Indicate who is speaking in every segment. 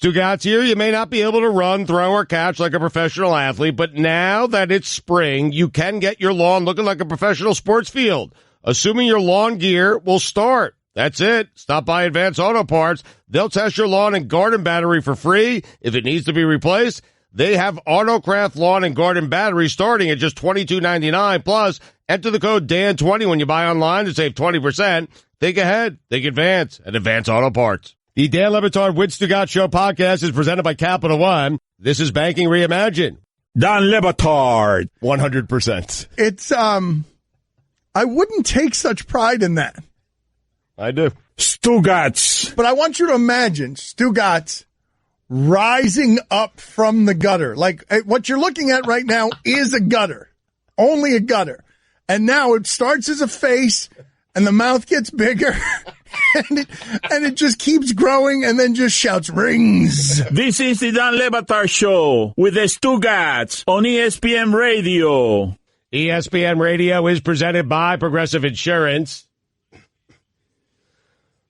Speaker 1: Stugotz here. You may not be able to run, throw, or catch like a professional athlete, but now that it's spring, you can get your lawn looking like a professional sports field, assuming your lawn gear will start. That's it. Stop by Advanced Auto Parts. They'll test your lawn and garden battery for free. If it needs to be replaced, they have Autocraft lawn and garden batteries starting at just $22.99. Plus, enter the code DAN20 when you buy online to save 20%. Think ahead. Think advance at Advanced Auto Parts. The Dan Le Batard with Stugotz Show podcast is presented by Capital One. This is Banking Reimagined.
Speaker 2: Dan Le Batard.
Speaker 1: 100%.
Speaker 3: It's, I wouldn't take such pride in that.
Speaker 1: I do.
Speaker 2: Stugotz.
Speaker 3: But I want you to imagine Stugotz rising up from the gutter. Like, what you're looking at right now is a gutter. Only a gutter. And now it starts as a face, and the mouth gets bigger. And it just keeps growing and then just shouts rings.
Speaker 2: This is the Dan Le Batard Show with the Stugotz on ESPN Radio.
Speaker 1: ESPN Radio is presented by Progressive Insurance,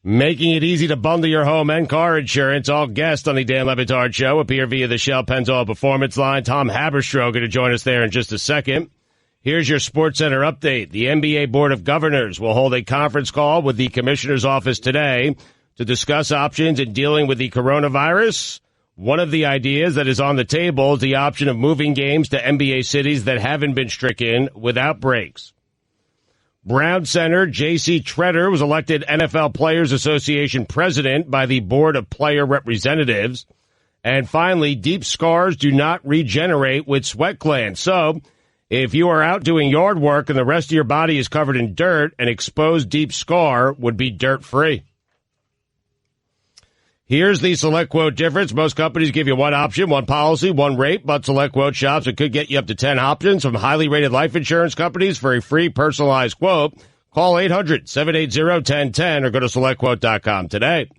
Speaker 1: making it easy to bundle your home and car insurance. All guests on the Dan Le Batard Show appear via the Shell Pennzoil Performance Line. Tom Haberstroh going to join us there in just a second. Here's your SportsCenter update. The NBA Board of Governors will hold a conference call with the Commissioner's Office today to discuss options in dealing with the coronavirus. One of the ideas that is on the table is the option of moving games to NBA cities that haven't been stricken with outbreaks. Brown center J.C. Tretter was elected NFL Players Association president by the Board of Player Representatives. And finally, deep scars do not regenerate with sweat glands. So, if you are out doing yard work and the rest of your body is covered in dirt, an exposed deep scar would be dirt-free. Here's the Select Quote difference. Most companies give you one option, one policy, one rate, but Select Quote shops it could get you up to 10 options from highly rated life insurance companies for a free personalized quote. Call 800-780-1010 or go to SelectQuote.com today.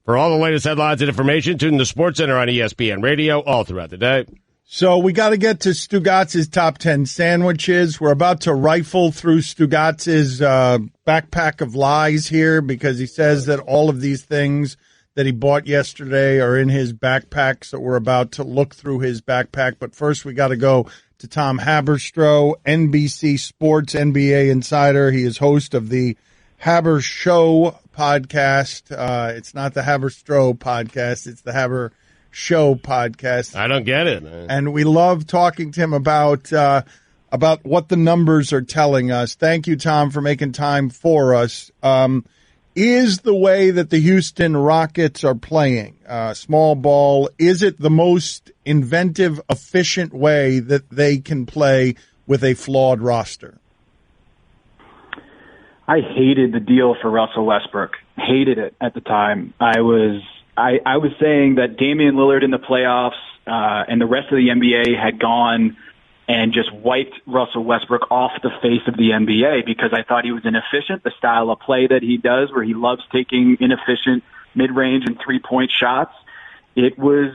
Speaker 1: For all the latest headlines and information, tune in to SportsCenter on ESPN Radio all throughout the day.
Speaker 3: So we got to get to Stugotz's top 10 sandwiches. We're about to rifle through Stugotz's backpack of lies here because he says that all of these things that he bought yesterday are in his backpack. So we're about to look through his backpack. But first, we got to go to Tom Haberstroh, NBC Sports NBA insider. He is host of the Haber Show podcast. It's not the Haberstroh podcast. It's the Haber Show podcast.
Speaker 1: I don't get it, man.
Speaker 3: And we love talking to him about what the numbers are telling us. Thank you, Tom, for making time for us. Is the way that the Houston Rockets are playing small ball, is it the most inventive, efficient way that they can play with a flawed roster?
Speaker 4: I hated the deal for Russell Westbrook. Hated it at the time. I was saying that Damian Lillard in the playoffs and the rest of the NBA had gone and just wiped Russell Westbrook off the face of the NBA because I thought he was inefficient, the style of play that he does where he loves taking inefficient mid-range and three-point shots. It was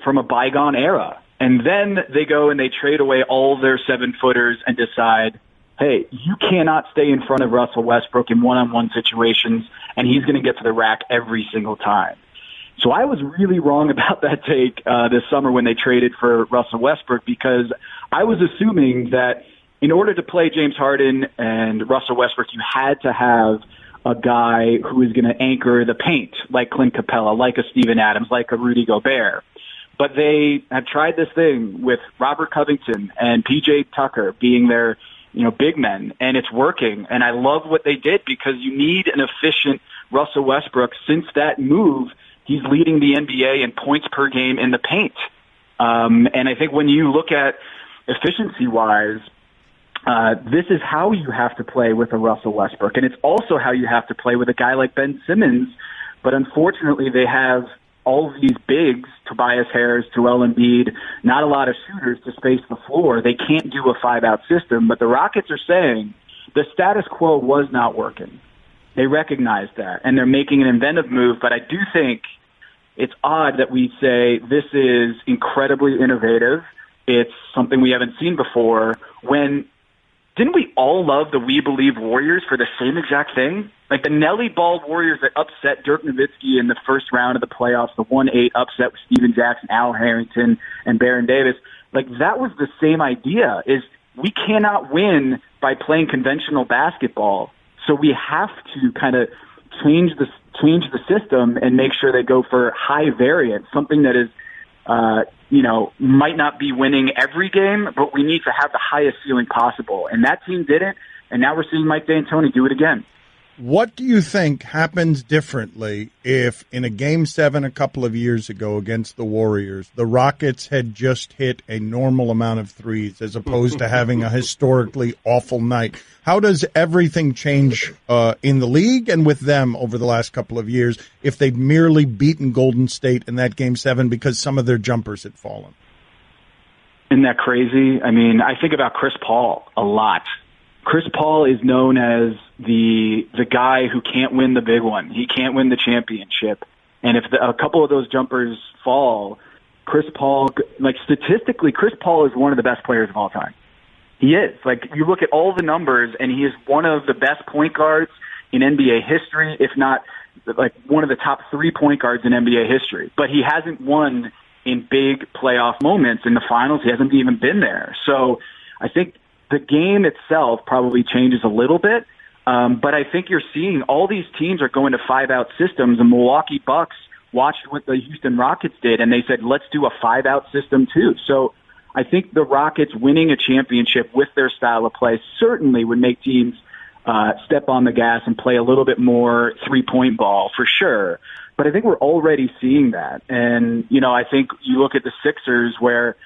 Speaker 4: from a bygone era. And then they go and they trade away all their 7-footers and decide, hey, you cannot stay in front of Russell Westbrook in one-on-one situations, and he's going to get to the rack every single time. So I was really wrong about that take this summer when they traded for Russell Westbrook because I was assuming that in order to play James Harden and Russell Westbrook, you had to have a guy who is going to anchor the paint, like Clint Capella, like a Steven Adams, like a Rudy Gobert. But they have tried this thing with Robert Covington and PJ Tucker being their big men, and it's working. And I love what they did because you need an efficient Russell Westbrook. Since that move, he's leading the NBA in points per game in the paint. And I think when you look at efficiency-wise, this is how you have to play with a Russell Westbrook. And it's also how you have to play with a guy like Ben Simmons. But unfortunately, they have all of these bigs, Tobias Harris, Joel Embiid, not a lot of shooters to space the floor. They can't do a 5-out system. But the Rockets are saying the status quo was not working. They recognize that, and they're making an inventive move. But I do think it's odd that we say this is incredibly innovative. It's something we haven't seen before when didn't we all love the We Believe Warriors for the same exact thing? Like the Nelly Ball Warriors that upset Dirk Nowitzki in the first round of the playoffs, the 1-8 upset with Steven Jackson, Al Harrington, and Baron Davis. Like that was the same idea, is we cannot win by playing conventional basketball. So we have to kind of change the system and make sure they go for high variance, something that is, might not be winning every game, but we need to have the highest ceiling possible. And that team did it, and now we're seeing Mike D'Antoni do it again.
Speaker 3: What do you think happens differently if in a Game 7 a couple of years ago against the Warriors, the Rockets had just hit a normal amount of threes as opposed to having a historically awful night? How does everything change in the league and with them over the last couple of years if they'd merely beaten Golden State in that Game 7 because some of their jumpers had fallen?
Speaker 4: Isn't that crazy? I mean, I think about Chris Paul a lot. Chris Paul is known as the guy who can't win the big one. He can't win the championship. And if a couple of those jumpers fall, Chris Paul, like statistically, Chris Paul is one of the best players of all time. He is. Like, you look at all the numbers, and he is one of the best point guards in NBA history, if not like one of the top 3 point guards in NBA history. But he hasn't won in big playoff moments in the finals. He hasn't even been there. So I think the game itself probably changes a little bit, but I think you're seeing all these teams are going to 5-out systems. The Milwaukee Bucks watched what the Houston Rockets did, and they said, let's do a 5-out system too. So I think the Rockets winning a championship with their style of play certainly would make teams step on the gas and play a little bit more three-point ball for sure. But I think we're already seeing that. And, I think you look at the Sixers where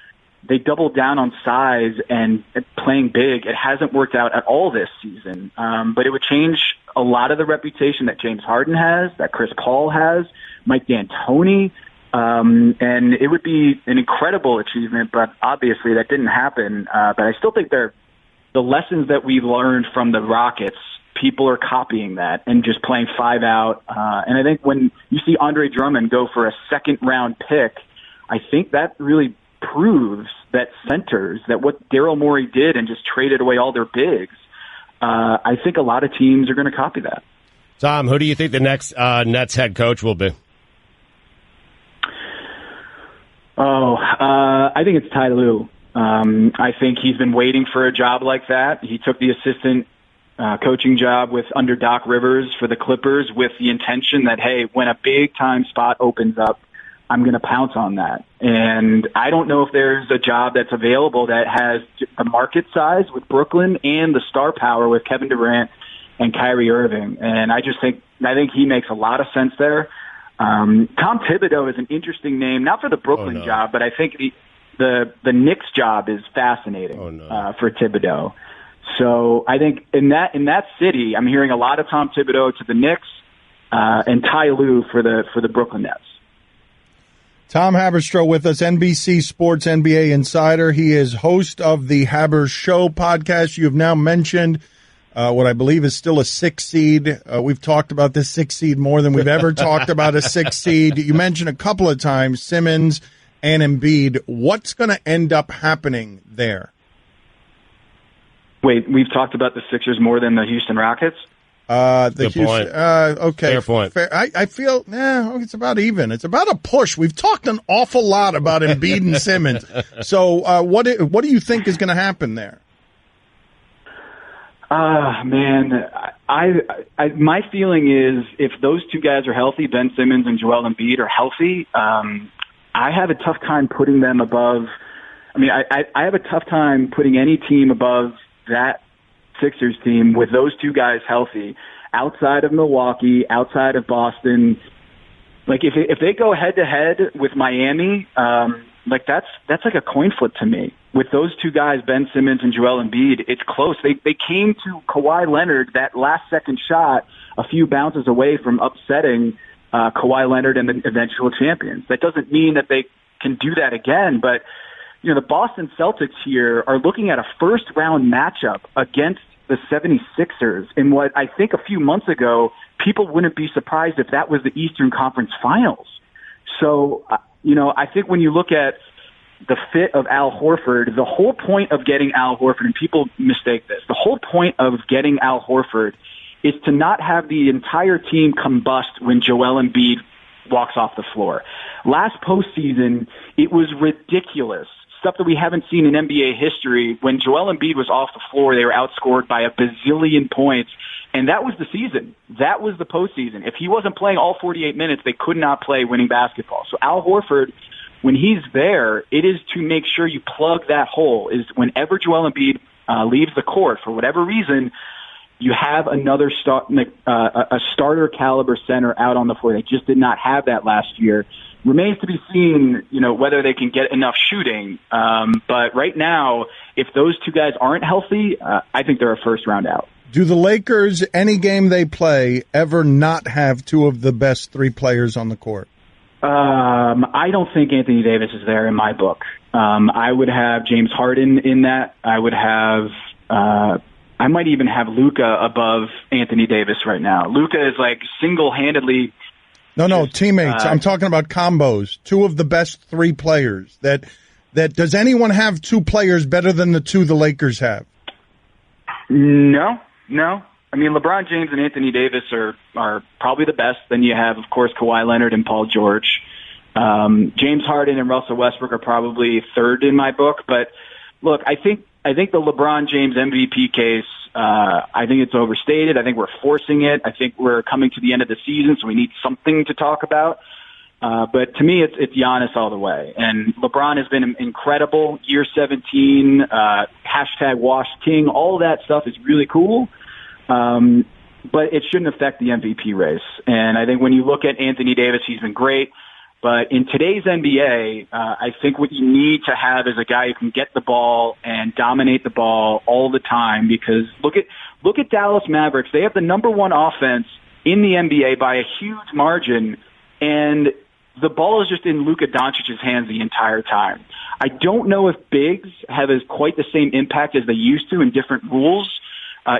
Speaker 4: they doubled down on size and playing big. It hasn't worked out at all this season. But it would change a lot of the reputation that James Harden has, that Chris Paul has, Mike D'Antoni. And it would be an incredible achievement, but obviously that didn't happen. But I still think the lessons that we learned from the Rockets, people are copying that and just playing 5-out. And I think when you see Andre Drummond go for a second-round pick, I think that really proves that centers, that what Daryl Morey did and just traded away all their bigs, I think a lot of teams are going to copy that.
Speaker 1: Tom, who do you think the next Nets head coach will be?
Speaker 4: I think it's Ty Lue. I think he's been waiting for a job like that. He took the assistant coaching job under Doc Rivers for the Clippers with the intention that, hey, when a big-time spot opens up, I'm going to pounce on that. And I don't know if there's a job that's available that has the market size with Brooklyn and the star power with Kevin Durant and Kyrie Irving. And I think he makes a lot of sense there. Tom Thibodeau is an interesting name, not for the Brooklyn job, but I think the Knicks job is fascinating for Thibodeau. So I think in that city, I'm hearing a lot of Tom Thibodeau to the Knicks and Ty Lue for the Brooklyn Nets.
Speaker 3: Tom Haberstroh with us, NBC Sports NBA Insider. He is host of the Haber Show podcast. You have now mentioned what I believe is still a 6 seed. We've talked about this 6 seed more than we've ever talked about a 6 seed. You mentioned a couple of times Simmons and Embiid. What's going to end up happening there?
Speaker 4: Wait, we've talked about the Sixers more than the Houston Rockets?
Speaker 1: Good point.
Speaker 3: Okay.
Speaker 1: Fair point.
Speaker 3: I feel it's about even. It's about a push. We've talked an awful lot about Embiid and Simmons. So what do you think is going to happen there?
Speaker 4: Man, my feeling is if those two guys are healthy, Ben Simmons and Joel Embiid are healthy, I have a tough time putting them above. I mean, I have a tough time putting any team above that Sixers team with those two guys healthy, outside of Milwaukee, outside of Boston. Like if they go head to head with Miami, like that's like a coin flip to me. With those two guys, Ben Simmons and Joel Embiid, it's close. They came to Kawhi Leonard, that last second shot, a few bounces away from upsetting Kawhi Leonard and the eventual champions. That doesn't mean that they can do that again, but the Boston Celtics here are looking at a first-round matchup against the 76ers in what I think a few months ago, people wouldn't be surprised if that was the Eastern Conference Finals. So, I think when you look at the fit of Al Horford, the whole point of getting Al Horford, and people mistake this, the whole point of getting Al Horford is to not have the entire team combust when Joel Embiid walks off the floor. Last postseason, it was ridiculous. Stuff that we haven't seen in NBA history. When Joel Embiid was off the floor, they were outscored by a bazillion points. And that was the season. That was the postseason. If he wasn't playing all 48 minutes, they could not play winning basketball. So Al Horford, when he's there, it is to make sure you plug that hole. Is whenever Joel Embiid leaves the court, for whatever reason, you have another a starter caliber center out on the floor. They just did not have that last year. Remains to be seen, whether they can get enough shooting. But right now, if those two guys aren't healthy, I think they're a first round out.
Speaker 3: Do the Lakers, any game they play, ever not have two of the best three players on the court?
Speaker 4: I don't think Anthony Davis is there in my book. I would have James Harden in that. I would have, I might even have Luka above Anthony Davis right now. Luka is like single-handedly.
Speaker 3: No, teammates. I'm talking about combos. Two of the best three players. That does anyone have two players better than the two the Lakers have?
Speaker 4: No. I mean, LeBron James and Anthony Davis are probably the best. Then you have, of course, Kawhi Leonard and Paul George. James Harden and Russell Westbrook are probably third in my book. But look, I think the LeBron James MVP case, I think it's overstated. I think we're forcing it. I think we're coming to the end of the season, so we need something to talk about. But to me, it's Giannis all the way. And LeBron has been incredible. Year 17, hashtag Wash King, all that stuff is really cool. But it shouldn't affect the MVP race. And I think when you look at Anthony Davis, he's been great. But in today's NBA, I think what you need to have is a guy who can get the ball and dominate the ball all the time. Because look at Dallas Mavericks. They have the number one offense in the NBA by a huge margin, and the ball is just in Luka Doncic's hands the entire time. I don't know if bigs have quite the same impact as they used to in different rules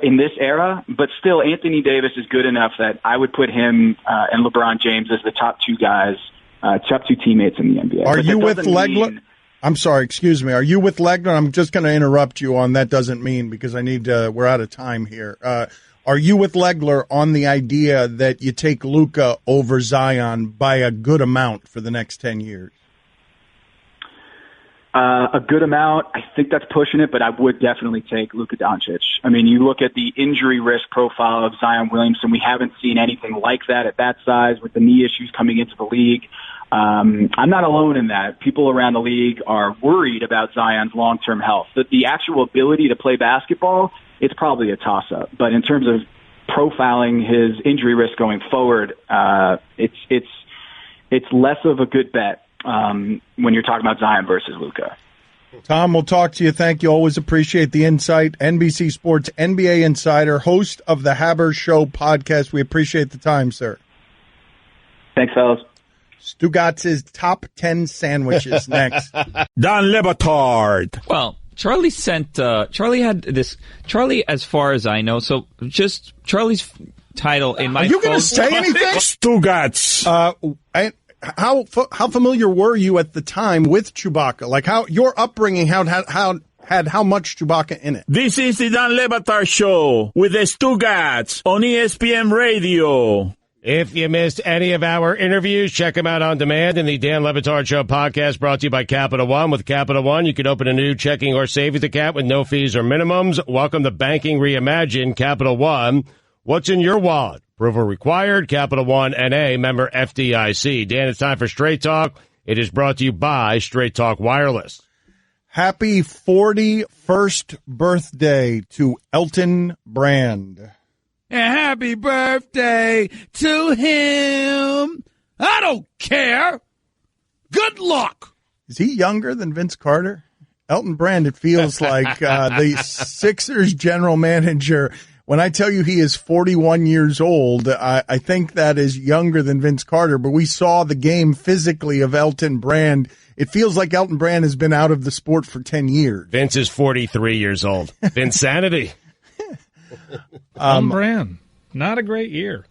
Speaker 4: in this era, but still Anthony Davis is good enough that I would put him and LeBron James as the top two guys. Top two teammates in the NBA.
Speaker 3: Are you with Legler? I'm sorry, excuse me. Are you with Legler? I'm just going to interrupt you on that doesn't mean because I need to, we're out of time here. Are you with Legler on the idea that you take Luka over Zion by a good amount for the next 10 years?
Speaker 4: A good amount. I think that's pushing it, but I would definitely take Luka Doncic. I mean, you look at the injury risk profile of Zion Williamson. We haven't seen anything like that at that size with the knee issues coming into the league. I'm not alone in that. People around the league are worried about Zion's long-term health. The actual ability to play basketball, it's probably a toss-up. But in terms of profiling his injury risk going forward, it's less of a good bet when you're talking about Zion versus Luka.
Speaker 3: Tom, we'll talk to you. Thank you. Always appreciate the insight. NBC Sports NBA insider, host of the Haber Show podcast. We appreciate the time, sir.
Speaker 4: Thanks, fellas.
Speaker 3: Stugotz's top 10 sandwiches next.
Speaker 2: Don Le Batard.
Speaker 5: Well, Charlie had this. Charlie, as far as I know, so just Charlie's title in my.
Speaker 3: Are you going to say anything?
Speaker 2: Stugotz.
Speaker 3: How familiar were you at the time with Chewbacca? Like how your upbringing had how much Chewbacca in it?
Speaker 2: This is the Don Le Batard Show with the Stugotz on ESPN Radio.
Speaker 1: If you missed any of our interviews, check them out on demand in the Dan Le Batard Show podcast brought to you by Capital One. With Capital One, you can open a new checking or savings account with no fees or minimums. Welcome to Banking Reimagined. Capital One. What's in your wallet? Approval required. Capital One N.A. member FDIC. Dan, it's time for Straight Talk. It is brought to you by Straight Talk Wireless.
Speaker 3: Happy 41st birthday to Elton Brand.
Speaker 6: Happy birthday to him. I don't care. Good luck.
Speaker 3: Is he younger than Vince Carter? Elton Brand, it feels like the Sixers general manager. When I tell you he is 41 years old, I think that is younger than Vince Carter. But we saw the game physically of Elton Brand. It feels like Elton Brand has been out of the sport for 10 years.
Speaker 1: Vince is 43 years old. Vinsanity.
Speaker 6: Brand, not a great year.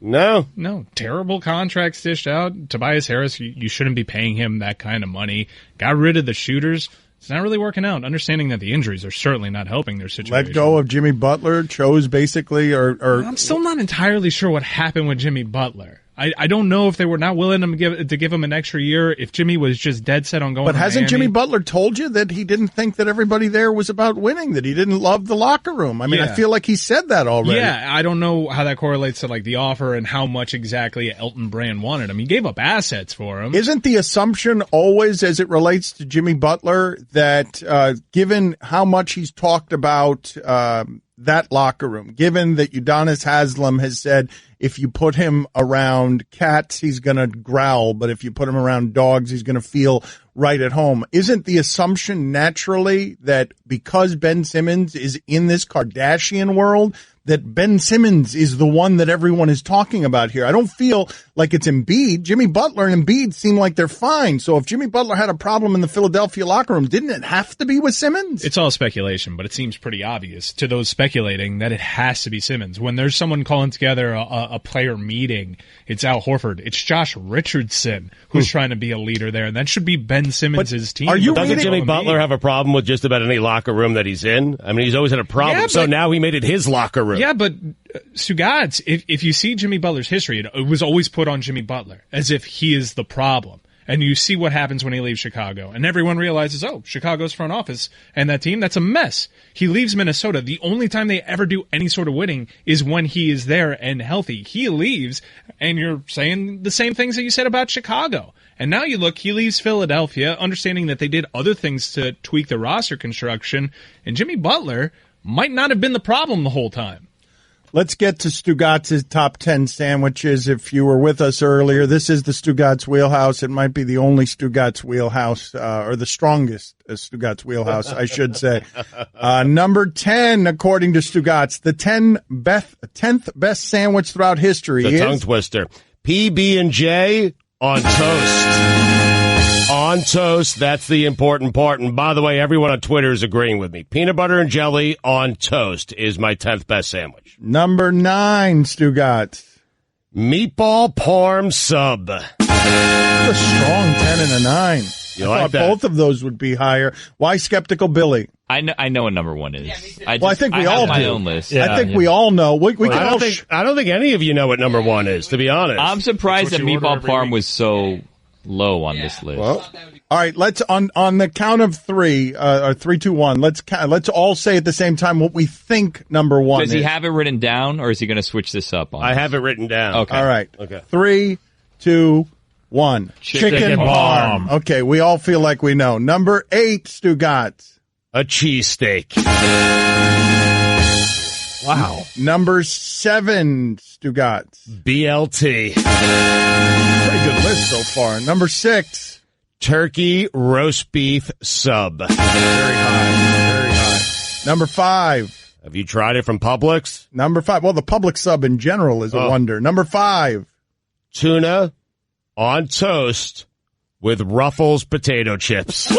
Speaker 1: No.
Speaker 7: No, terrible contracts dished out. Tobias Harris, you shouldn't be paying him that kind of money. Got rid of the shooters. It's not really working out. Understanding that the injuries are certainly not helping their situation.
Speaker 3: Let go of Jimmy Butler, chose basically, or
Speaker 7: I'm still not entirely sure what happened with Jimmy Butler. I don't know if they were not willing to give him an extra year, if Jimmy was just dead set on going to
Speaker 3: But hasn't
Speaker 7: Miami.
Speaker 3: Jimmy Butler told you that he didn't think that everybody there was about winning, that he didn't love the locker room? I mean, I feel like he said that already.
Speaker 7: Yeah, I don't know how that correlates to like the offer and how much exactly Elton Brand wanted him. He gave up assets for him.
Speaker 3: Isn't the assumption always, as it relates to Jimmy Butler, that given how much he's talked about that locker room, given that Udonis Haslem has said if you put him around cats, he's going to growl, but if you put him around dogs, he's going to feel right at home. Isn't the assumption naturally that because Ben Simmons is in this Kardashian world, that Ben Simmons is the one that everyone is talking about here? I don't feel like it's Embiid. Jimmy Butler and Embiid seem like they're fine. So if Jimmy Butler had a problem in the Philadelphia locker room, didn't it have to be with Simmons?
Speaker 7: It's all speculation, but it seems pretty obvious to those speculating that it has to be Simmons. When there's someone calling together a player meeting, it's Al Horford. It's Josh Richardson who's trying to be a leader there, and that should be Ben Simmons' team.
Speaker 1: Doesn't Jimmy Butler have a problem with just about any locker room that he's in? I mean, he's always had a problem, so now he made it his locker room.
Speaker 7: Yeah, but Stugotz, if you see Jimmy Butler's history, it was always put on Jimmy Butler as if he is the problem. And you see what happens when he leaves Chicago. And everyone realizes, oh, Chicago's front office and that team, that's a mess. He leaves Minnesota. The only time they ever do any sort of winning is when he is there and healthy. He leaves, and you're saying the same things that you said about Chicago. And now you look, he leaves Philadelphia, understanding that they did other things to tweak the roster construction. And Jimmy Butler might not have been the problem the whole time.
Speaker 3: Let's get to Stugotz's top 10 sandwiches. If you were with us earlier, this is the Stugotz wheelhouse. It might be the only Stugotz wheelhouse, or the strongest Stugotz wheelhouse, I should say. Number 10, according to Stugotz, the 10th best sandwich throughout history
Speaker 1: The
Speaker 3: is
Speaker 1: tongue twister. PB&J on toast. On toast, that's the important part. And by the way, everyone on Twitter is agreeing with me. Peanut butter and jelly on toast is my 10th best sandwich.
Speaker 3: Number 9, Stugotz.
Speaker 1: Meatball parm sub.
Speaker 3: A strong 10 and a 9.
Speaker 1: You
Speaker 3: I
Speaker 1: like
Speaker 3: thought
Speaker 1: that?
Speaker 3: both of those would be higher. Why Skeptical Billy?
Speaker 5: I know what number one is. I
Speaker 3: think we all
Speaker 5: have my
Speaker 3: do.
Speaker 5: own list.
Speaker 3: I think we all know. We can
Speaker 1: I
Speaker 3: all
Speaker 1: don't think any of you know what number one is, to be honest.
Speaker 5: I'm surprised that
Speaker 7: That's what you
Speaker 5: meatball
Speaker 7: order every
Speaker 5: parm
Speaker 7: week.
Speaker 5: was so low on this list.
Speaker 3: Well, all right. Let's on the count of 3, or 3, 2, 1. Let's all say at the same time what we think number 1
Speaker 5: Does
Speaker 3: is.
Speaker 5: he have it written down, or is he going to switch this up on
Speaker 1: I
Speaker 5: us?
Speaker 1: have it written down.
Speaker 5: Okay.
Speaker 3: All right.
Speaker 1: Okay.
Speaker 3: 3, 2, 1.
Speaker 5: Chicken
Speaker 3: parm. Okay, we all feel like we know. Number 8, Stugotz.
Speaker 1: A cheesesteak.
Speaker 3: Wow. Number 7, Stugotz.
Speaker 1: BLT.
Speaker 3: Pretty good list so far. Number 6.
Speaker 1: Turkey roast beef sub.
Speaker 3: Very high. Very high. Number 5.
Speaker 1: Have you tried it from Publix?
Speaker 3: Number 5. Well, the public sub in general is a wonder. Number 5.
Speaker 1: Tuna on toast with Ruffles potato chips.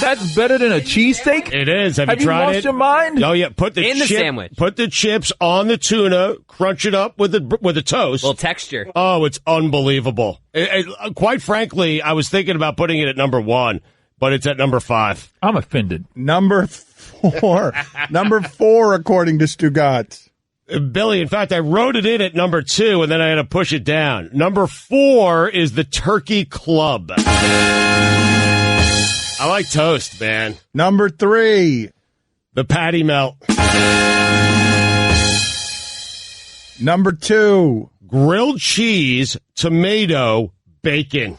Speaker 8: That's better than a cheesesteak?
Speaker 1: It is. Have
Speaker 8: you
Speaker 1: tried
Speaker 8: lost
Speaker 1: it?
Speaker 8: your mind?
Speaker 1: Oh yeah, put the
Speaker 9: In the sandwich.
Speaker 1: Put the chips on the tuna, crunch it up with the toast.
Speaker 9: Little texture.
Speaker 1: Oh, it's unbelievable. Quite frankly, I was thinking about putting it at number 1, but it's at number 5.
Speaker 8: I'm offended.
Speaker 3: Number 4. Number 4, according to Stugotz.
Speaker 1: Billy, in fact, I wrote it in at number 2, and then I had to push it down. Number 4 is the Turkey Club. I like toast, man.
Speaker 3: Number 3.
Speaker 1: The patty melt.
Speaker 3: Number 2.
Speaker 1: Grilled cheese, tomato, bacon.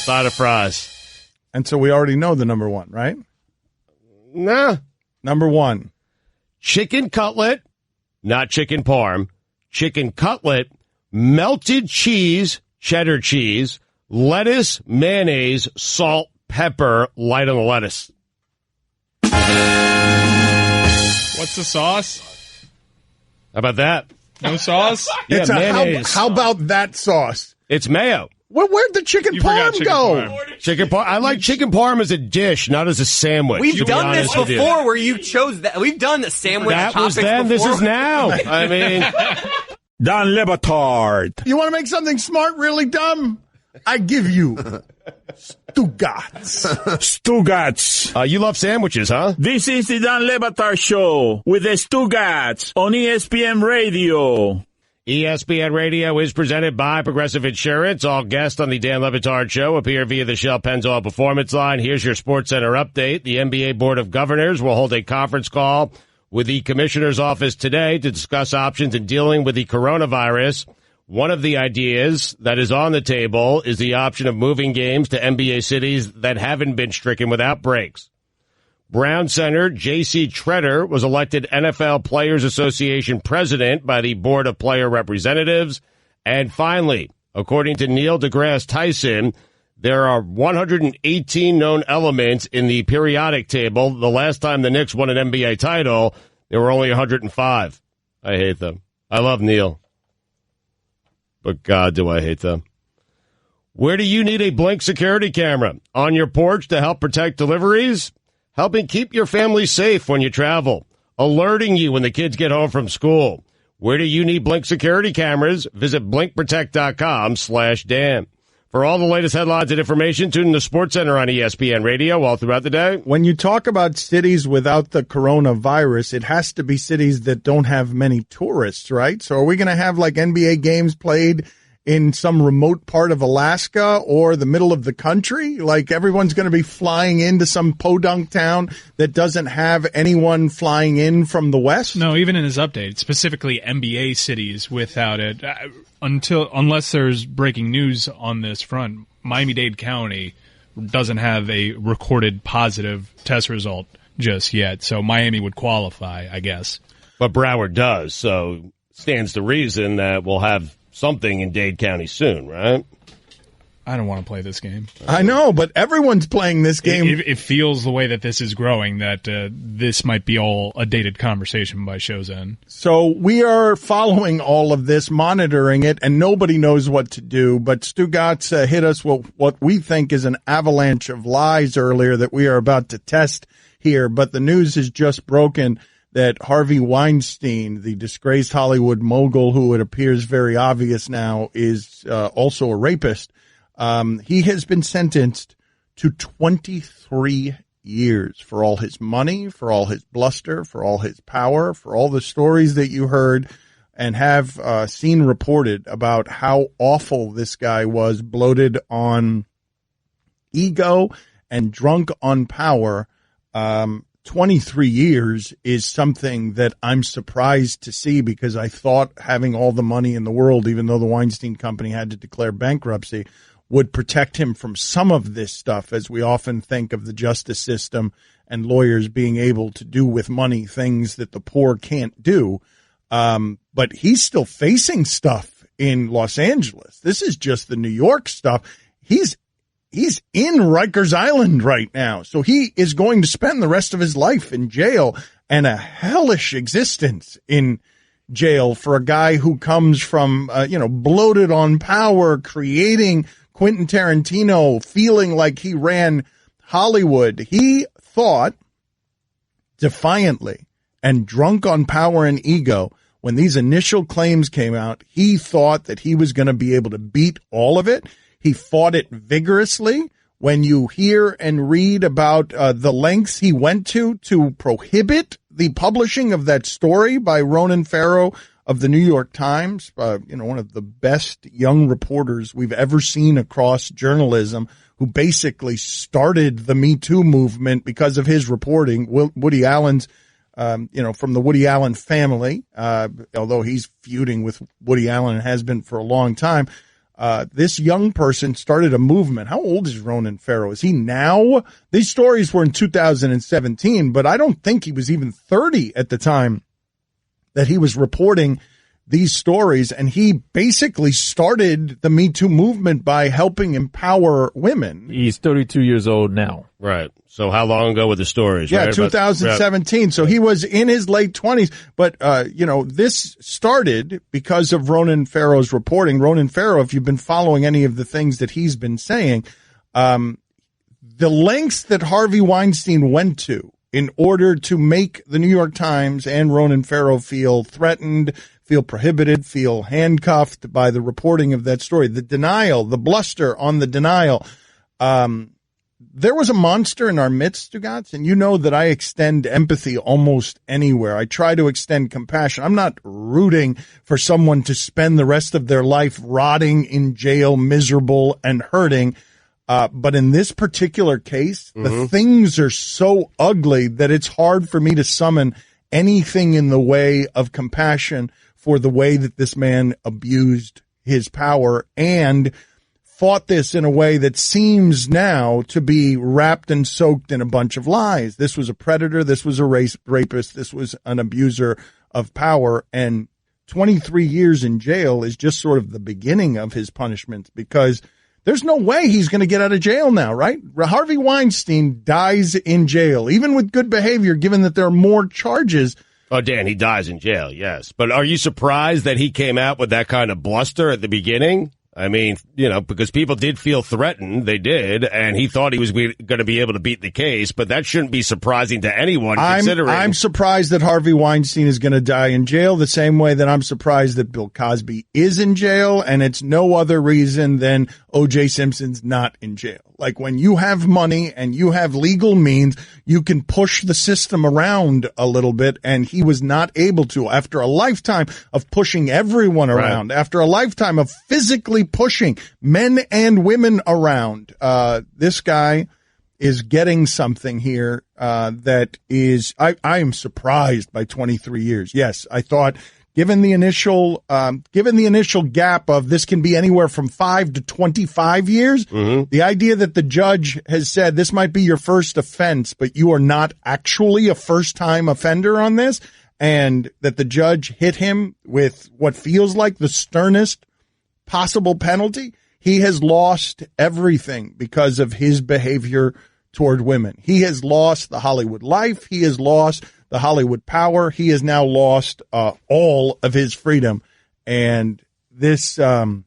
Speaker 1: Side of fries.
Speaker 3: And so we already know the number 1, right?
Speaker 1: Nah.
Speaker 3: Number 1.
Speaker 1: Chicken cutlet, not chicken parm. Chicken cutlet, melted cheese, cheddar cheese, lettuce, mayonnaise, salt, pepper, light on the lettuce.
Speaker 7: What's the sauce?
Speaker 1: How about that?
Speaker 7: No sauce?
Speaker 1: Yeah,
Speaker 3: It's
Speaker 1: mayonnaise.
Speaker 3: how about that sauce?
Speaker 1: It's mayo.
Speaker 3: Where'd the chicken parm go?
Speaker 1: Chicken parm. I like chicken parm as a dish, not as a sandwich.
Speaker 9: We've done this before where you chose that. We've done the sandwich
Speaker 1: That
Speaker 9: topics
Speaker 1: was then.
Speaker 9: before.
Speaker 1: This is now. I mean,
Speaker 2: Don Lebatard.
Speaker 3: You want to make something smart really dumb? I give you Stugotz.
Speaker 2: Stugotz.
Speaker 1: you love sandwiches, huh?
Speaker 2: This is the Don Lebatard Show with the Stugotz on ESPN Radio.
Speaker 1: ESPN Radio is presented by Progressive Insurance. All guests on the Dan Le Batard Show appear via the Shell Pennzoil Performance Line. Here's your Sports Center update. The NBA Board of Governors will hold a conference call with the Commissioner's Office today to discuss options in dealing with the coronavirus. One of the ideas that is on the table is the option of moving games to NBA cities that haven't been stricken with outbreaks. Brown center J.C. Tretter was elected NFL Players Association president by the Board of Player Representatives. And finally, according to Neil deGrasse Tyson, there are 118 known elements in the periodic table. The last time the Knicks won an NBA title, there were only 105. I hate them. I love Neil. But God, do I hate them. Where do you need a Blink security camera? On your porch to help protect deliveries? Helping keep your family safe when you travel. Alerting you when the kids get home from school. Where do you need Blink security cameras? Visit blinkprotect.com/Dan. For all the latest headlines and information, tune in to Sports Center on ESPN Radio all throughout the day.
Speaker 3: When you talk about cities without the coronavirus, it has to be cities that don't have many tourists, right? So are we going to have like NBA games played in some remote part of Alaska or the middle of the country? Like everyone's going to be flying into some podunk town that doesn't have anyone flying in from the West?
Speaker 7: No, even in his update, specifically NBA cities without it. Unless there's breaking news on this front, Miami-Dade County doesn't have a recorded positive test result just yet. So Miami would qualify, I guess.
Speaker 1: But Broward does, so stands to reason that we'll have something in Dade County soon, right?
Speaker 7: I don't want to play this game.
Speaker 3: I know, but everyone's playing this game.
Speaker 7: It feels the way that this is growing that this might be all a dated conversation by show's end.
Speaker 3: So we are following all of this, monitoring it, and nobody knows what to do. But Stugotz hit us with what we think is an avalanche of lies earlier that we are about to test here. But the news is just broken that Harvey Weinstein, the disgraced Hollywood mogul who it appears very obvious now is also a rapist, he has been sentenced to 23 years for all his money, for all his bluster, for all his power, for all the stories that you heard and have seen reported about how awful this guy was, bloated on ego and drunk on power. 23 years is something that I'm surprised to see because I thought having all the money in the world, even though the Weinstein Company had to declare bankruptcy, would protect him from some of this stuff, as we often think of the justice system and lawyers being able to do with money things that the poor can't do. But he's still facing stuff in Los Angeles. This is just the New York stuff. He's in Rikers Island right now. So he is going to spend the rest of his life in jail and a hellish existence in jail for a guy who comes from, bloated on power, creating Quentin Tarantino, feeling like he ran Hollywood. He thought defiantly and drunk on power and ego when these initial claims came out, he thought that he was going to be able to beat all of it. He fought it vigorously. When you hear and read about the lengths he went to prohibit the publishing of that story by Ronan Farrow of the New York Times, one of the best young reporters we've ever seen across journalism, who basically started the Me Too movement because of his reporting. Woody Allen's, from the Woody Allen family, although he's feuding with Woody Allen and has been for a long time. This young person started a movement. How old is Ronan Farrow? Is he now? These stories were in 2017, but I don't think he was even 30 at the time that he was reporting these stories, and he basically started the Me Too movement by helping empower women.
Speaker 8: He's 32 years old now.
Speaker 1: Right. So how long ago were the stories?
Speaker 3: Yeah,
Speaker 1: right?
Speaker 3: 2017. So he was in his late 20s. But, this started because of Ronan Farrow's reporting. Ronan Farrow, if you've been following any of the things that he's been saying, the lengths that Harvey Weinstein went to in order to make the New York Times and Ronan Farrow feel threatened, feel prohibited, feel handcuffed by the reporting of that story, the denial, the bluster on the denial. There was a monster in our midst, Stugotz, and you know that I extend empathy almost anywhere. I try to extend compassion. I'm not rooting for someone to spend the rest of their life rotting in jail, miserable and hurting. But in this particular case, the things are so ugly that it's hard for me to summon anything in the way of compassion for the way that this man abused his power and fought this in a way that seems now to be wrapped and soaked in a bunch of lies. This was a predator. This was a rapist. This was an abuser of power. And 23 years in jail is just sort of the beginning of his punishment, because there's no way he's going to get out of jail now, right? Harvey Weinstein dies in jail, even with good behavior, given that there are more charges.
Speaker 1: Oh, Dan, he dies in jail, yes. But are you surprised that he came out with that kind of bluster at the beginning? I mean, because people did feel threatened. They did. And he thought he was going to be able to beat the case. But that shouldn't be surprising to anyone, considering. I'm
Speaker 3: surprised that Harvey Weinstein is going to die in jail the same way that I'm surprised that Bill Cosby is in jail. And it's no other reason than O.J. Simpson's not in jail. Like, when you have money and you have legal means, you can push the system around a little bit. And he was not able to, after a lifetime of pushing everyone around, after a lifetime of physically pushing men and women around. This guy is getting something here that is, I am surprised by 23 years. Yes, I thought, given the initial gap of this can be anywhere from 5 to 25 years, the idea that the judge has said this might be your first offense, but you are not actually a first-time offender on this, and that the judge hit him with what feels like the sternest possible penalty, he has lost everything because of his behavior toward women. He has lost the Hollywood life. He has lost the Hollywood power. He has now lost all of his freedom. And this kind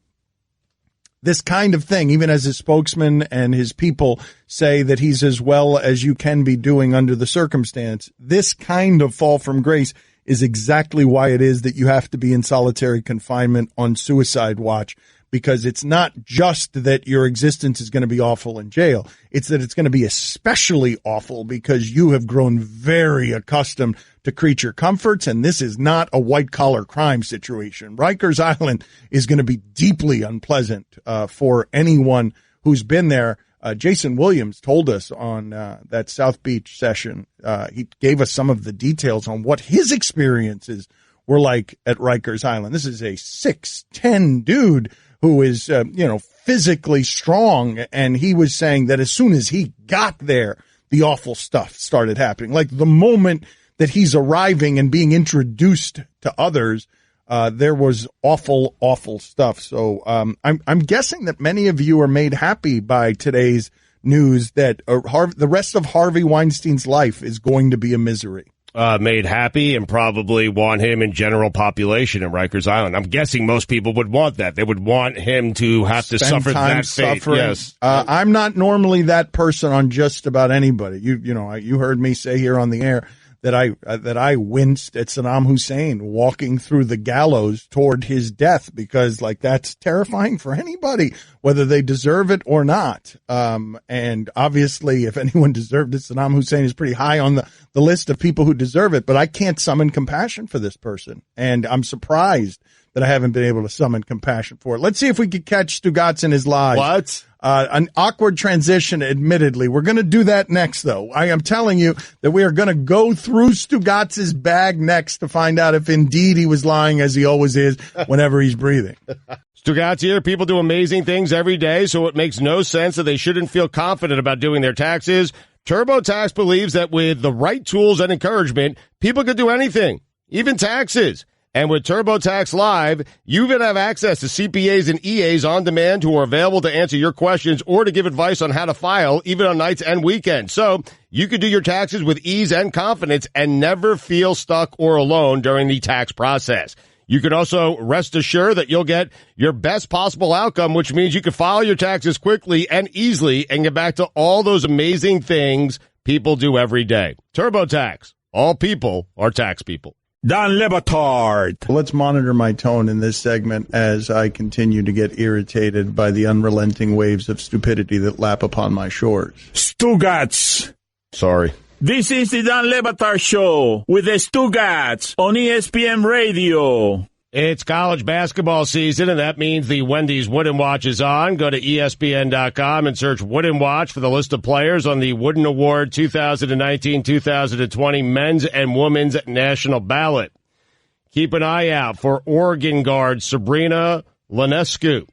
Speaker 3: of thing, even as his spokesman and his people say that he's as well as you can be doing under the circumstance, this kind of fall from grace is exactly why it is that you have to be in solitary confinement on suicide watch, because it's not just that your existence is going to be awful in jail. It's that it's going to be especially awful because you have grown very accustomed to creature comforts, and this is not a white-collar crime situation. Rikers Island is going to be deeply unpleasant for anyone who's been there. Jason Williams told us on that South Beach session, he gave us some of the details on what his experiences were like at Rikers Island. This is a 6'10" dude who is, physically strong. And he was saying that as soon as he got there, the awful stuff started happening. Like, the moment that he's arriving and being introduced to others, there was awful, awful stuff. So I'm guessing that many of you are made happy by today's news that the rest of Harvey Weinstein's life is going to be a misery.
Speaker 1: Made happy and probably want him in general population in Rikers Island. I'm guessing most people would want that. They would want him to have to suffer that fate. Yes.
Speaker 3: I'm not normally that person on just about anybody. You heard me say here on the air that I winced at Saddam Hussein walking through the gallows toward his death, because that's terrifying for anybody, whether they deserve it or not. And obviously, if anyone deserved it, Saddam Hussein is pretty high on the list of people who deserve it, but I can't summon compassion for this person. And I'm surprised that I haven't been able to summon compassion for it. Let's see if we could catch Stugotz in his lies.
Speaker 1: What?
Speaker 3: An awkward transition, admittedly. We're going to do that next, though. I am telling you that we are going to go through Stugotz's bag next to find out if indeed he was lying, as he always is whenever he's breathing.
Speaker 1: Stugotz here. People do amazing things every day, so it makes no sense that they shouldn't feel confident about doing their taxes. TurboTax believes that with the right tools and encouragement, people could do anything, even taxes. And with TurboTax Live, you even have access to CPAs and EAs on demand who are available to answer your questions or to give advice on how to file, even on nights and weekends. So you can do your taxes with ease and confidence and never feel stuck or alone during the tax process. You can also rest assured that you'll get your best possible outcome, which means you can file your taxes quickly and easily and get back to all those amazing things people do every day. TurboTax. All people are tax people.
Speaker 2: Don Le Batard.
Speaker 3: Let's monitor my tone in this segment as I continue to get irritated by the unrelenting waves of stupidity that lap upon my shores.
Speaker 2: Stugotz.
Speaker 1: Sorry.
Speaker 2: This is the Don Le Batard Show with the Stugotz on ESPN Radio.
Speaker 1: It's college basketball season, and that means the Wendy's Wooden Watch is on. Go to ESPN.com and search Wooden Watch for the list of players on the Wooden Award 2019-2020 men's and women's national ballot. Keep an eye out for Oregon guard Sabrina Ionescu.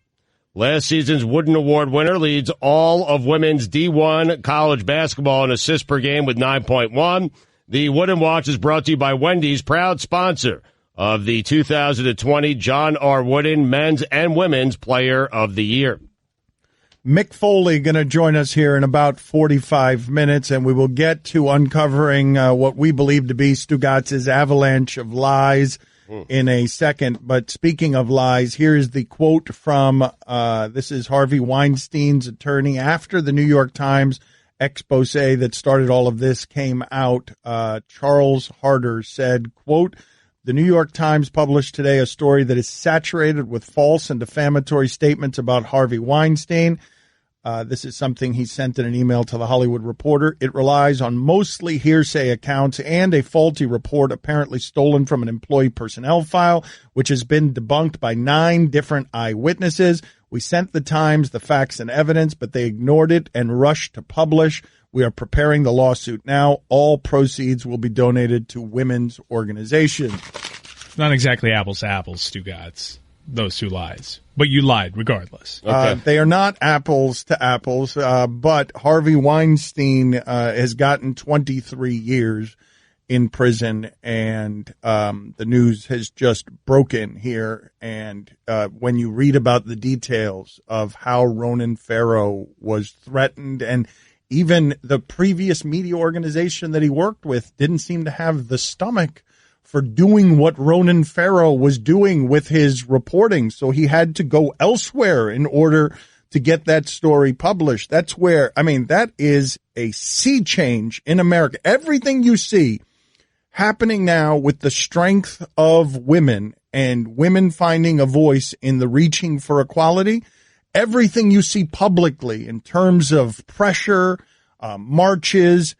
Speaker 1: Last season's Wooden Award winner leads all of women's D1 college basketball in assists per game with 9.1. The Wooden Watch is brought to you by Wendy's, proud sponsor of the 2020 John R. Wooden Men's and Women's Player of the Year.
Speaker 3: Mick Foley going to join us here in about 45 minutes, and we will get to uncovering what we believe to be Stugotz's avalanche of lies in a second. But speaking of lies, here's the quote from, this is Harvey Weinstein's attorney after the New York Times expose that started all of this came out. Charles Harder said, quote, "The New York Times published today a story that is saturated with false and defamatory statements about Harvey Weinstein." This is something he sent in an email to the Hollywood Reporter. "It relies on mostly hearsay accounts and a faulty report apparently stolen from an employee personnel file, which has been debunked by 9 different eyewitnesses. We sent the Times the facts and evidence, but they ignored it and rushed to publish. We are preparing the lawsuit now. All proceeds will be donated to women's organizations."
Speaker 7: Not exactly apples to apples, Stugotz, those two lies. But you lied regardless.
Speaker 1: Okay.
Speaker 3: They are not apples to apples, but Harvey Weinstein has gotten 23 years in prison, and the news has just broken here. And when you read about the details of how Ronan Farrow was threatened, and even the previous media organization that he worked with didn't seem to have the stomach for doing what Ronan Farrow was doing with his reporting. So he had to go elsewhere in order to get that story published. That's where, I mean, that is a sea change in America. Everything you see happening now with the strength of women and women finding a voice in the reaching for equality, everything you see publicly in terms of pressure, marches,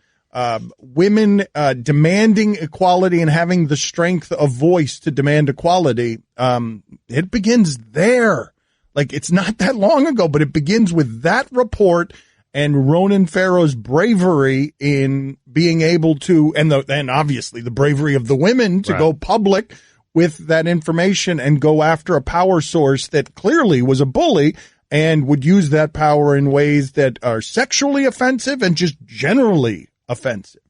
Speaker 3: women demanding equality and having the strength of voice to demand equality, it begins there. Like, it's not that long ago, but it begins with that report and Ronan Farrow's bravery in being able to, and obviously the bravery of the women to go public with that information and go after a power source that clearly was a bully and would use that power in ways that are sexually offensive and just generally offensive.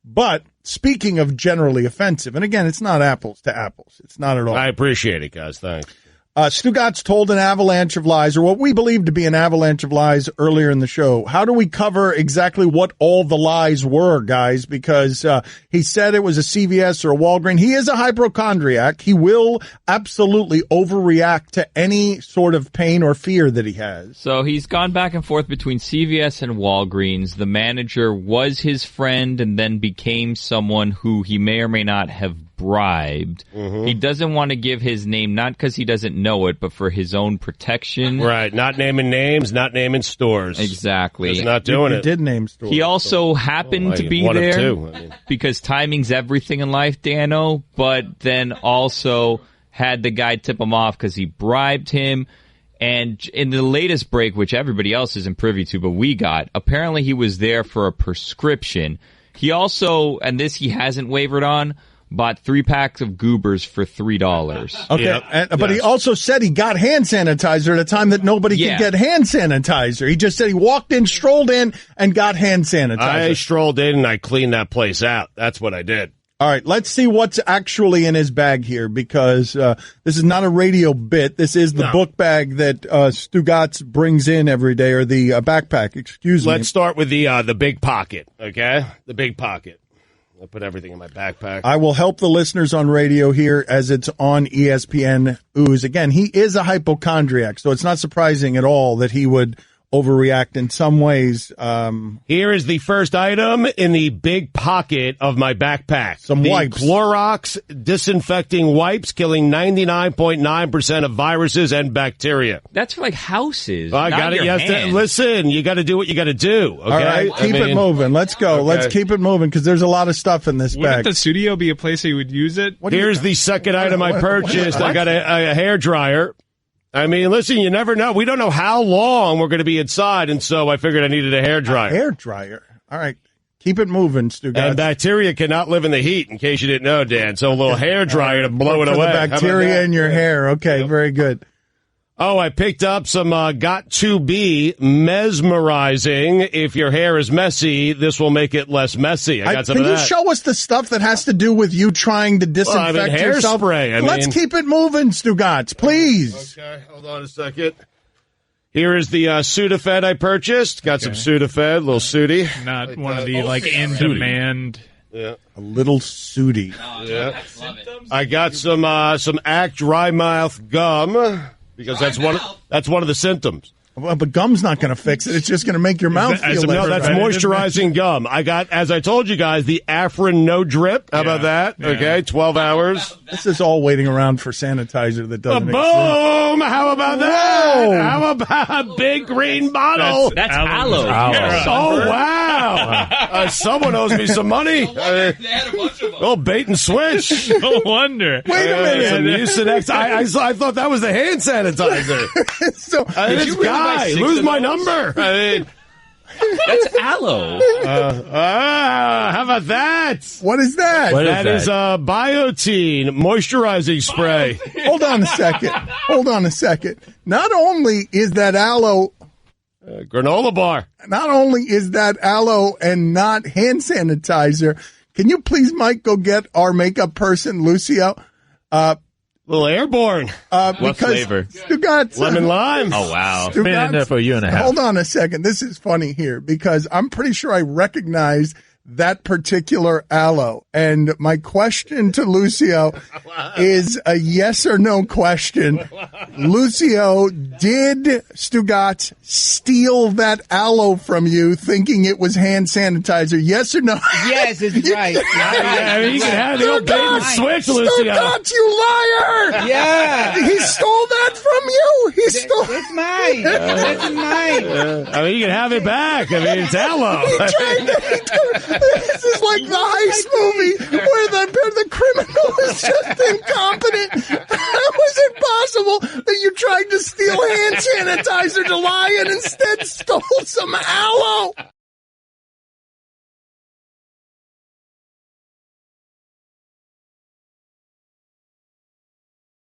Speaker 3: But speaking of generally offensive, and again, it's not apples to apples. It's not at all.
Speaker 1: I appreciate it, guys. Thanks.
Speaker 3: Stugotz told an avalanche of lies, or what we believe to be an avalanche of lies, earlier in the show. How do we cover exactly what all the lies were, guys? Because he said it was a CVS or a Walgreens. He is a hypochondriac. He will absolutely overreact to any sort of pain or fear that he has.
Speaker 5: So he's gone back and forth between CVS and Walgreens. The manager was his friend and then became someone who he may or may not have bribed. Mm-hmm. He doesn't want to give his name, not because he doesn't know it, but for his own protection.
Speaker 1: Right. Not naming names, not naming stores.
Speaker 5: Exactly.
Speaker 1: He's not doing it.
Speaker 3: He did name stores.
Speaker 5: He also happened to be there because timing's everything in life, Dano, but then also had the guy tip him off because he bribed him. And in the latest break, which everybody else isn't privy to, but we got, apparently he was there for a prescription. He also, and this he hasn't wavered on, bought 3 packs of Goobers for $3.
Speaker 3: Okay,
Speaker 1: Yep.
Speaker 3: but he also said he got hand sanitizer at a time that nobody could get hand sanitizer. He just said he walked in, strolled in, and got hand sanitizer.
Speaker 1: I strolled in and I cleaned that place out. That's what I did.
Speaker 3: All right, let's see what's actually in his bag here, because this is not a radio bit. This is the book bag that Stugotz brings in every day, or the backpack, excuse me.
Speaker 1: Let's start with the big pocket, okay? The big pocket. I'll put everything in my backpack.
Speaker 3: I will help the listeners on radio here as it's on ESPN Ooze. Again, he is a hypochondriac, so it's not surprising at all that he would overreact in some ways.
Speaker 1: Here is the first item in the big pocket of my backpack.
Speaker 3: Some wipes.
Speaker 1: Clorox disinfecting wipes, killing 99.9% of viruses and bacteria.
Speaker 5: That's for like houses.
Speaker 1: I got it. Yes. Listen, you got to do what you got to do. Okay?
Speaker 3: All right, keep it moving. Let's go. Okay. Let's keep it moving, because there's a lot of stuff in this bag.
Speaker 7: Wouldn't the studio be a place that you would use it?
Speaker 1: Here's the second item I purchased. I got a hair dryer. I mean, listen, you never know. We don't know how long we're going to be inside, and so I figured I needed a hair dryer.
Speaker 3: Hair dryer. All right. Keep it moving, Stugotz.
Speaker 1: And bacteria cannot live in the heat, in case you didn't know, Dan. So a little hair dryer to blow it away.
Speaker 3: The bacteria in your hair. Okay, very good.
Speaker 1: Oh, I picked up some Got To Be mesmerizing. If your hair is messy, this will make it less messy. I got some of that.
Speaker 3: Can you show us the stuff that has to do with you trying to disinfect yourself?
Speaker 1: Hairspray.
Speaker 3: Let's keep it moving, Stugotz, please.
Speaker 1: Okay, hold on a second. Here is the Sudafed I purchased. Got some Sudafed, little Sudie.
Speaker 7: Not one of the in-demand.
Speaker 1: Yeah.
Speaker 3: A little Sudie.
Speaker 1: Yeah. I got some Act Dry Mouth gum. Because that's one of the symptoms.
Speaker 3: Well, but gum's not going to fix it. It's just going to make your mouth feel better.
Speaker 1: No, that's moisturizing gum. I got, as I told you guys, the Afrin No Drip. How about that? Yeah. Okay, 12 hours.
Speaker 3: This is all waiting around for sanitizer that doesn't exist.
Speaker 1: Boom! How about that? Whoa. How about a big green bottle?
Speaker 5: That's aloe.
Speaker 1: Oh, wow. Someone owes me some money.
Speaker 9: They had a bunch of them.
Speaker 1: Oh, bait and switch.
Speaker 7: No wonder.
Speaker 3: Wait a minute.
Speaker 1: Some Mucinex. I thought that was the hand sanitizer.
Speaker 3: So,
Speaker 1: this guy, lose my number. I mean,
Speaker 5: that's aloe.
Speaker 1: How about that?
Speaker 3: What is that?
Speaker 1: That is Biotine moisturizing spray.
Speaker 3: Hold on a second. Not only is that aloe...
Speaker 1: granola bar.
Speaker 3: Not only is that aloe and not hand sanitizer, can you please, Mike, go get our makeup person, Lucio?
Speaker 1: Little airborne.
Speaker 5: What flavor?
Speaker 3: Stugotz,
Speaker 1: lemon lime.
Speaker 5: Oh, wow.
Speaker 8: Been in there for a year and a half.
Speaker 3: Hold on a second. This is funny here, because I'm pretty sure I recognize that particular aloe. And my question to Lucio is a yes or no question. Lucio, did Stugotz steal that aloe from you thinking it was hand sanitizer? Yes or no?
Speaker 10: Yes, it's right.
Speaker 1: Yeah, you can have the old bait and switch, Lucio.
Speaker 3: Stugotz, you liar!
Speaker 10: Yeah.
Speaker 3: He stole that from you. He stole.
Speaker 10: It's mine. This is mine.
Speaker 1: I mean, you can have it back. I mean, it's aloe.
Speaker 3: This is like the heist movie where the criminal is just incompetent. How is it possible that you tried to steal hand sanitizer to lie and instead stole some aloe?